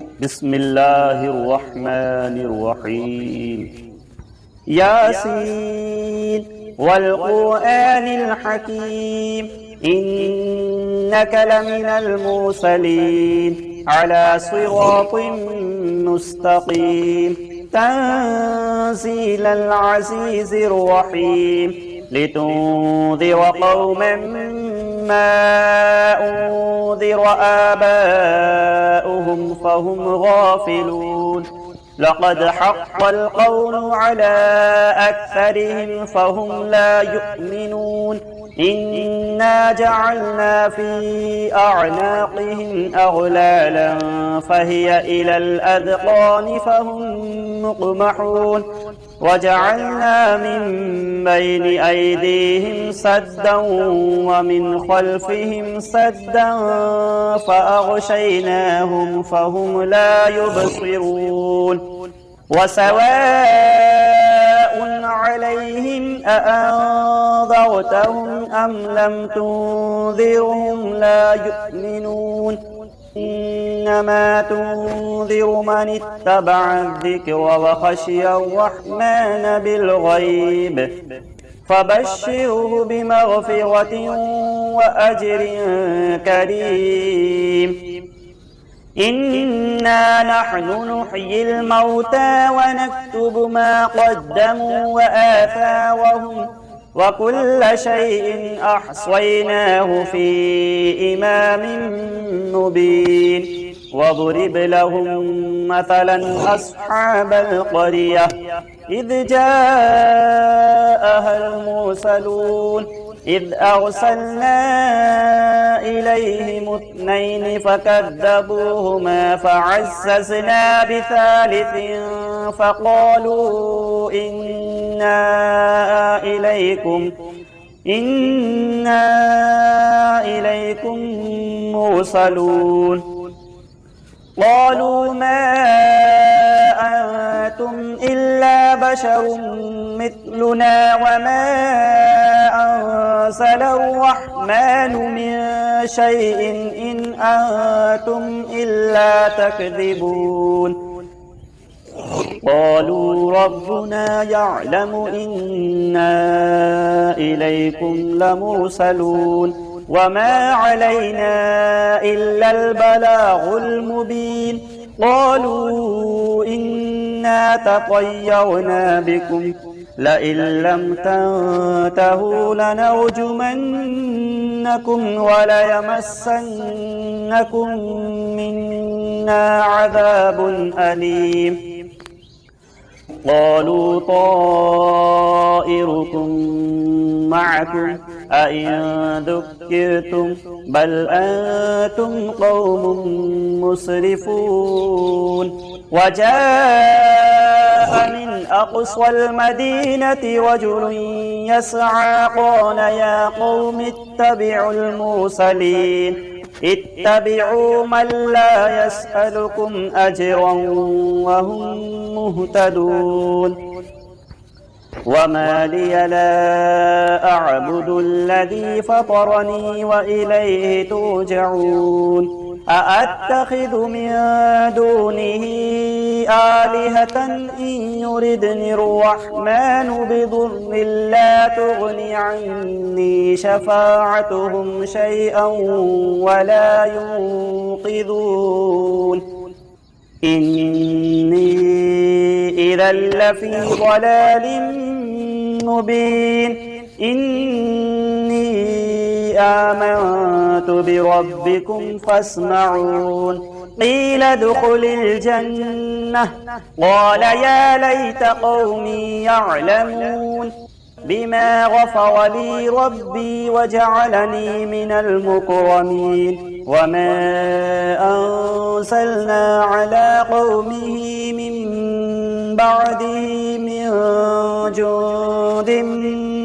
بسم الله الرحمن الرحيم ياسين والقرآن الحكيم إنك لمن المرسلين على صراط مستقيم تنزيل العزيز الرحيم لتنذر قوما ما أنذر آباؤهم فهم غافلون لقد حق القول على أكثرهم فهم لا يؤمنون إنا جعلنا في أعناقهم أغلالا فهي إلى الأذقان فهم مقمحون وجعلنا من بين أيديهم سدا ومن خلفهم سدا فأغشيناهم فهم لا يبصرون وسواء عليهم أأنذرتهم أم لم تنذرهم لا يؤمنون إنما تنذر من اتبع الذكر وخشي الرحمن بالغيب فبشره بمغفرة وأجر كريم إنا نحن نحيي الموتى ونكتب ما قدموا وآثارهم وكل شيء أحصيناه في إمام مبين واضرب لهم مثلا أصحاب القرية إذ جاءها المرسلون إذ أرسلنا إليهم اثنين فكذبوهما فعززنا بثالث فقالوا إنا إليكم مرسلون قالوا ما أنتم إلا بشر مثلنا وما أنزل الرحمن من شيء إن أنتم إلا تكذبون قالوا ربنا يعلم إنا إليكم لمرسلون وما علينا إلا البلاغ المبين قالوا إنا تطيرنا بكم لئن لم تنتهوا لنرجمنكم وليمسنكم منا عذاب أليم قالوا طائركم معكم أئن ذكرتم بل أنتم قوم مسرفون وجاء من أقصى المدينة رجل يسعى قال يا قوم اتبعوا المرسلين اتبعوا من لا يسألكم أجرا وهم مهتدون وما لي لا أعبد الذي فطرني وإليه ترجعون أأتخذ من دونه آلهة إن يردني الرحمن بضر لا تغن عني شفاعتهم شيئا ولا ينقذون إني إذا لفي ضلال مبين إني آمنت بربكم فاسمعون قيل ادخل الجنة قال يا ليت قومي يعلمون بما غفر لي ربي وجعلني من المكرمين وما أنزلنا على قومه من بعده من جند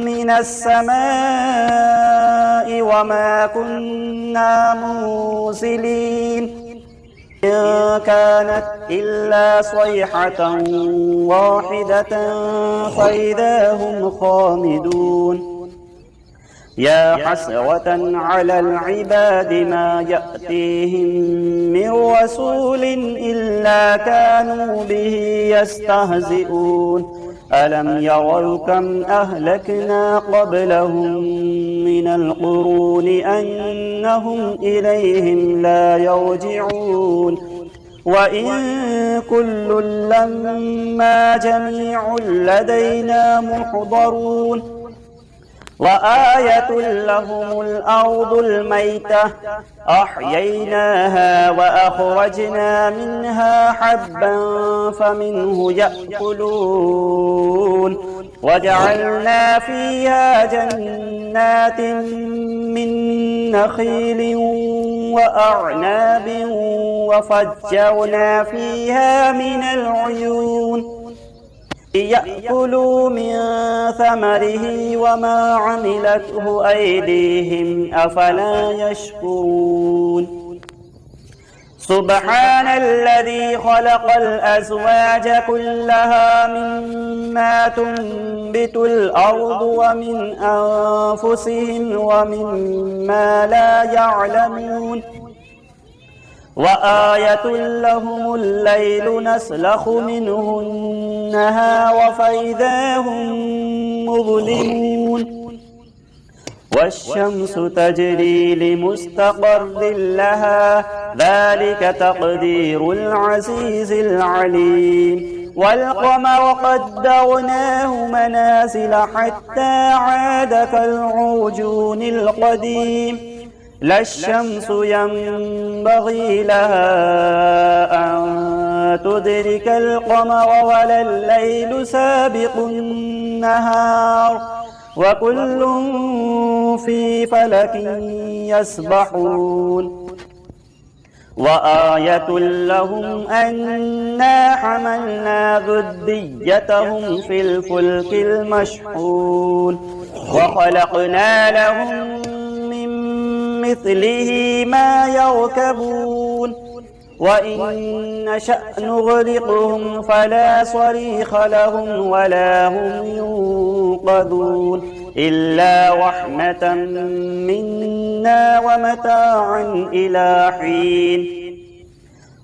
من السماء وما كنا مرسلين إن كانت إلا صيحة واحدة فإذا هم خامدون يا حسرة على العباد ما يأتيهم من رسول إلا كانوا به يستهزئون ألم يروا كم أهلكنا قبلهم من القرون أنهم إليهم لا يرجعون وإن كل لما جميع لدينا محضرون وآية لهم الأرض الميتة أحييناها وأخرجنا منها حبا فمنه يأكلون وجعلنا فيها جنات من نخيل وأعناب وفجرنا فيها من العيون ليأكلوا من ثمره وما عملته أيديهم أفلا يشكرون سبحان الذي خلق الأزواج كلها مما تنبت الأرض ومن أنفسهم ومما لا يعلمون وآية لهم الليل نسلخ منه النهار فإذا هم مظلمون والشمس تجري لمستقر لها ذلك تقدير العزيز العليم والقمر قدرناه منازل حتى عاد كالعرجون القديم لا الشمس ينبغي لها أن تدرك القمر ولا الليل سابق النهار وكل في فلك يسبحون وآية لهم أنا حملنا ذريتهم في الفلك المشحون وخلقنا لهم مثله ما يركبون وإن نشأ نغرقهم فلا صريخ لهم ولا هم ينقذون إلا رحمة منا ومتاعا إلى حين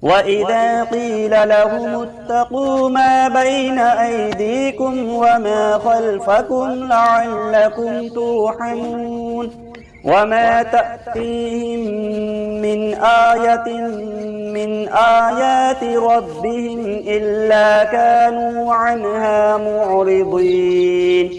وإذا قيل لهم اتقوا ما بين أيديكم وما خلفكم لعلكم ترحمون وما تأتيهم من آية من آيات ربهم إلا كانوا عنها معرضين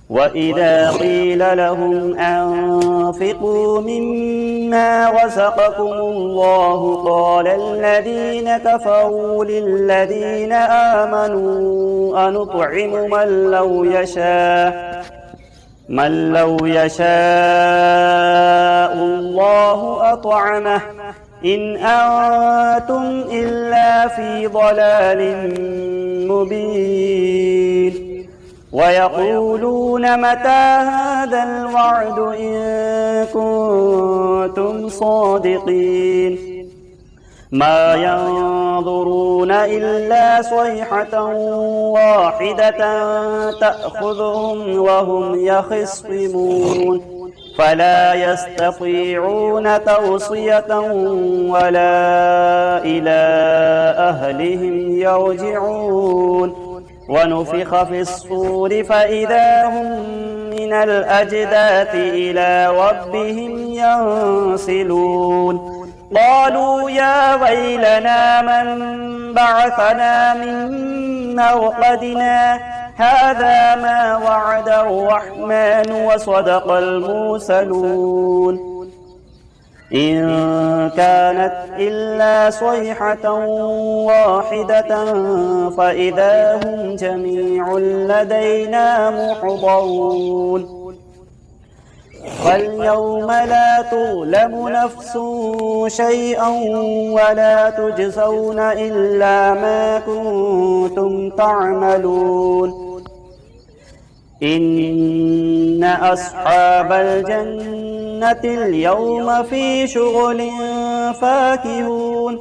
وإذا قيل لهم أنفقوا مما رزقكم الله قال الذين كفروا للذين آمنوا أنطعم من لو يشاء الله أطعمه إن أنتم إلا في ضلال مبين ويقولون متى هذا الوعد إن كنتم صادقين ما ينظرون إلا صيحة واحدة تأخذهم وهم يخصمون فلا يستطيعون توصية ولا إلى أهلهم يرجعون ونفخ في الصور فإذا هم من الأجداث إلى ربهم ينسلون قالوا يا ويلنا من بعثنا من مرقدنا هذا ما وعد الرحمن وصدق المرسلون إن كانت إلا صيحة واحدة فإذا هم جميع لدينا محضرون فاليوم لا تظلم نفس شيئا ولا تجزون إلا ما كنتم تعملون إن أصحاب الجنة اليوم في شغل فاكهون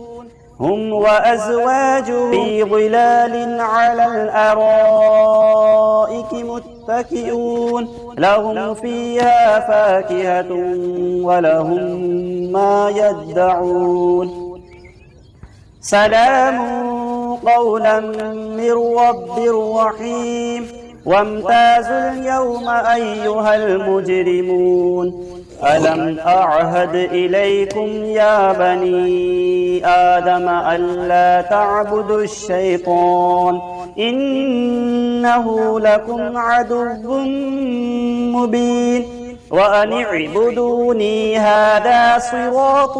هم وأزواجهم في ظلال على الأرائك متكئون متكئون لهم فيها فاكهة ولهم ما يدعون سلام قولا من رب رحيم وامتازوا اليوم أيها المجرمون ألم أعهد إليكم يا بني آدم ألا تعبدوا الشيطان إنه لكم عدو مبين وأن اعبدوني هذا صراط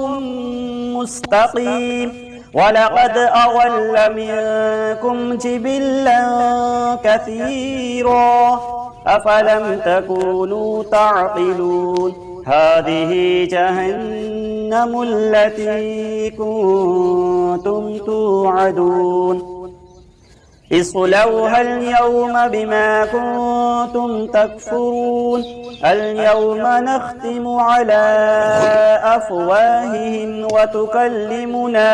مستقيم ولقد أضل منكم جبلا كثيرا أفلم تكونوا تعقلون هذه جهنم التي كنتم توعدون اصلوها اليوم بما كنتم تكفرون اليوم نختم على أفواههم وتكلمنا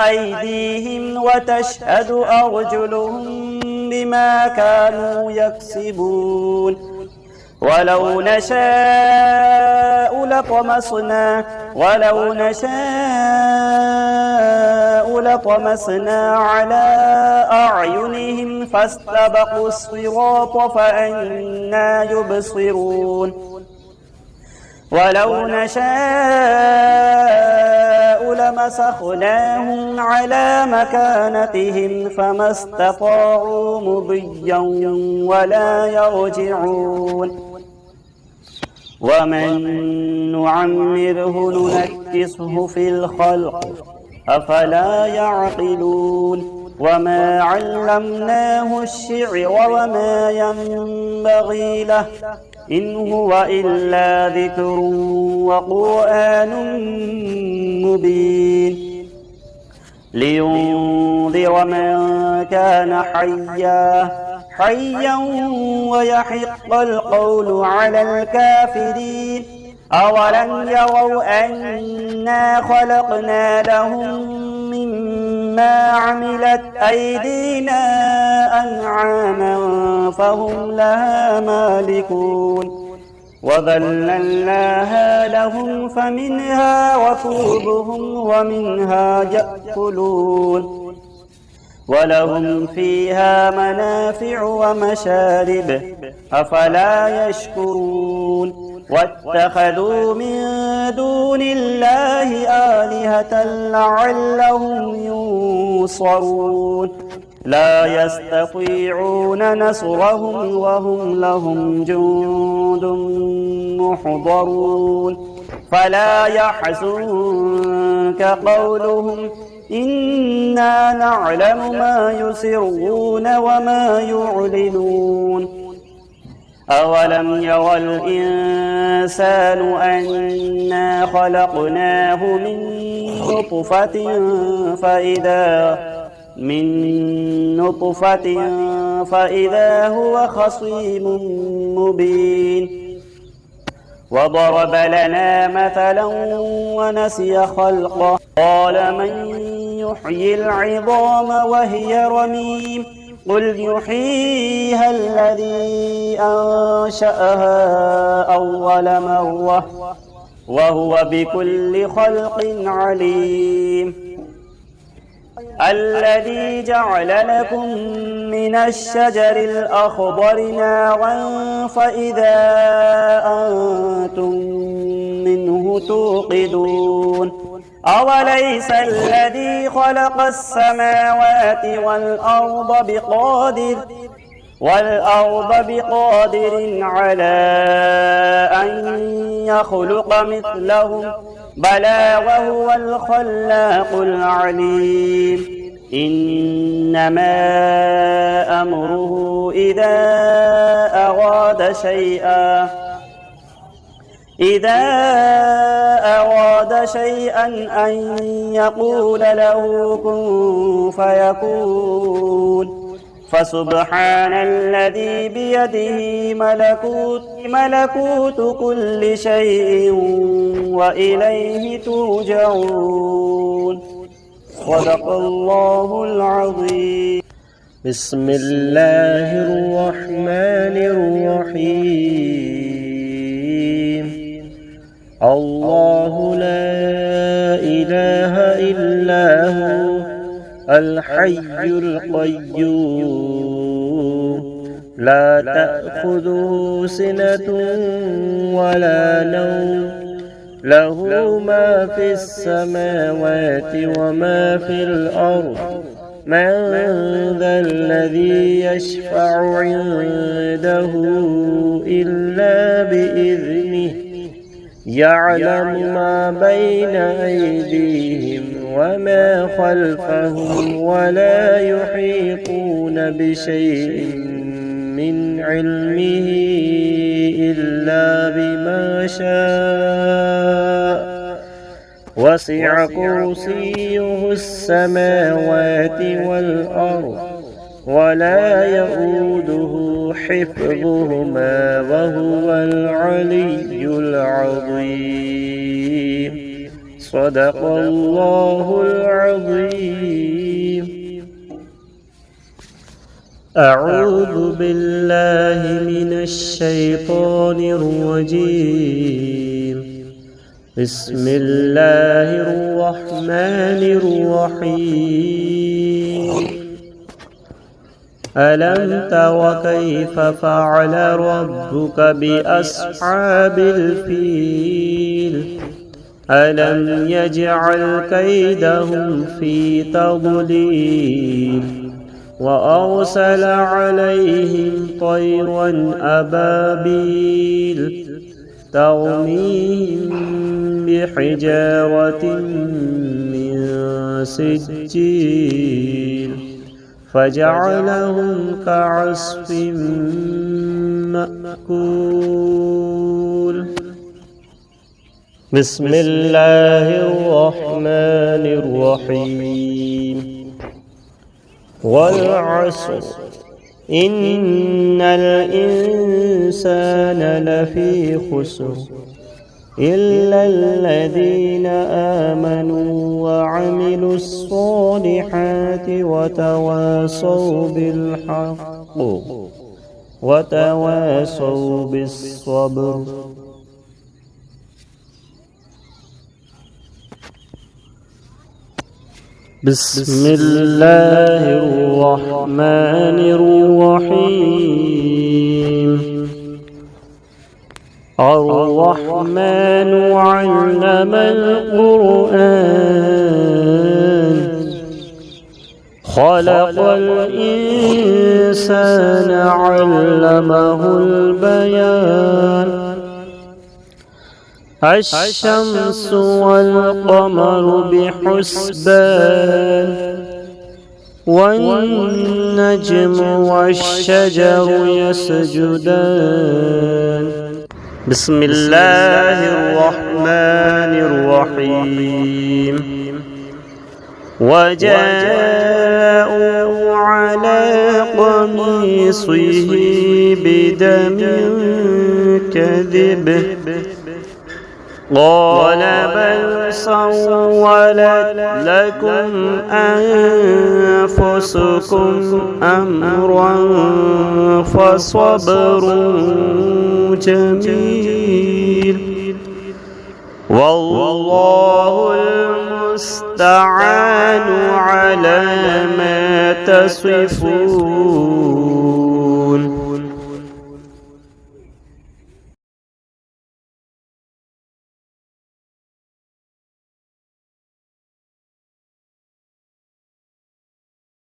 أيديهم وتشهد أرجلهم بما كانوا يكسبون ولو نشاء لطمسنا على أعينهم فاستبقوا الصراط فأنى يبصرون ولو نشاء لمسخناهم على مكانتهم فما استطاعوا مضيا ولا يرجعون ومن نعمره ننكسه في الخلق أفلا يعقلون وما علمناه الشعر وما ينبغي له إن هو إلا ذكر وقرآن مبين لينذر من كان حيا ويحق القول على الكافرين أولم يروا أنا خلقنا لهم مما عملت أيدينا أنعاما فهم لها مالكون وذللناها لهم فمنها ركوبهم ومنها يأكلون ولهم فيها منافع ومشارب أفلا يشكرون واتخذوا من دون الله آلهة لعلهم ينصرون لا يستطيعون نصرهم وهم لهم جند محضرون فلا يحزنك قولهم إنا نعلم ما يسرون وما يعلنون أولم يرى الإنسان أنا خلقناه من نطفة فإذا هو خصيم مبين وضرب لنا مثلا ونسي خلقه قال من يحيي العظام وهي رميم قل يحييها الذي أنشأها أول مرة وهو بكل خلق عليم الذي جعل لكم من الشجر الأخضر نارا فإذا أنتم منه توقدون أوليس الذي خلق السماوات والأرض بقادر على أن يخلق مثلهم بلى وهو الخلاق العليم إنما أمره إذا أراد شيئا أن يقول له كن فيكون فسبحان الذي بيده ملكوت كل شيء وإليه ترجعون صدق الله العظيم بسم الله الرحمن الرحيم. الله لا إله إلا هو الحي القيوم لا تأخذه سنة ولا نوم له ما في السماوات وما في الأرض من ذا الذي يشفع عنده إلا بإذنه يعلم ما بين أيديهم وما خلفهم ولا يحيطون بشيء من علمه إلا بما شاء وسع كرسيه السماوات والأرض ولا يؤوده حفظهما وهو العلي العظيم. صدق الله العظيم. أعوذ بالله من الشيطان الرجيم. بسم الله الرحمن الرحيم. ألم تر كيف فعل ربك بأصحاب الفيل ألم يجعل كيدهم في تضليل وأرسل عليهم طيرا أبابيل ترميهم بحجارة من سجيل فجعلهم كعصف مأكول. بسم الله الرحمن الرحيم. والعصر إن الإنسان لفي خسر إلا الذين آمنوا وعملوا الصالحات وتواصوا بالحق وتواصوا بالصبر. بسم الله الرحمن الرحيم. الرحمن علم القرآن خلق الإنسان علمه البيان. الشمس والقمر بحسبان والنجم والشجر يسجدان. بسم الله الرحمن الرحيم. وجاءوا على قميصه بدم كذب قال بل سولت لكم أنفسكم أمرا فصبر جميل والله المستعان على ما تصفون.